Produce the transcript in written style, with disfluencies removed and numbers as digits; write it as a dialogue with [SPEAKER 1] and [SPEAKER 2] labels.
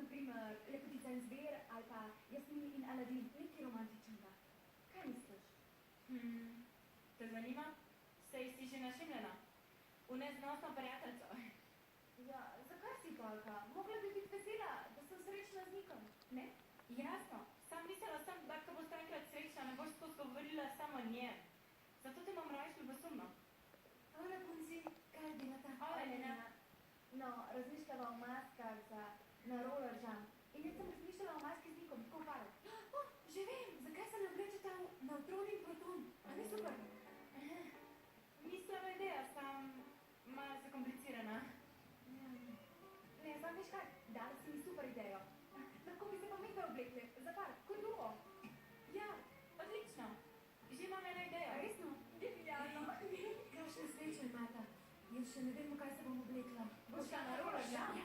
[SPEAKER 1] naprimer Lepotica in zver ali pa Jasmin in Aladin, nekaj romantičnega. Kaj misliš?
[SPEAKER 2] Te zanima? Sej si že našimljena? V neznosno prijateljco.
[SPEAKER 1] Ja, zakaj si taka? Mogla bi biti vesela, da sem srečna z nikom, ne?
[SPEAKER 2] Jasno, sam mislila sem, da ko boš enkrat srečna, ne boš skozi govorila samo o njem. Zato te bom raje ljubosumno.
[SPEAKER 1] Hvala, punci, kaj delata?
[SPEAKER 2] Hvala, Elena.
[SPEAKER 1] No, razmišljava o maskah na roller jump. In jaz sem razmišljala o maski z nikom, tako paro. Že vem, zakaj se ne oblečeta nevtron in proton. A ne super?
[SPEAKER 2] Mislila ideja, sam malo zakomplicirana.
[SPEAKER 1] Ne, znam veš kaj, dala si mi super idejo. Lahko bi se pa midve oblekli, za par, kot duo.
[SPEAKER 2] Ja, odlično. Že imam eno idejo.
[SPEAKER 1] Resno? Genialno. Kakšne sreče imata. Jaz še ne vem, v kaj se bom oblekla. Boš šla na roller jump?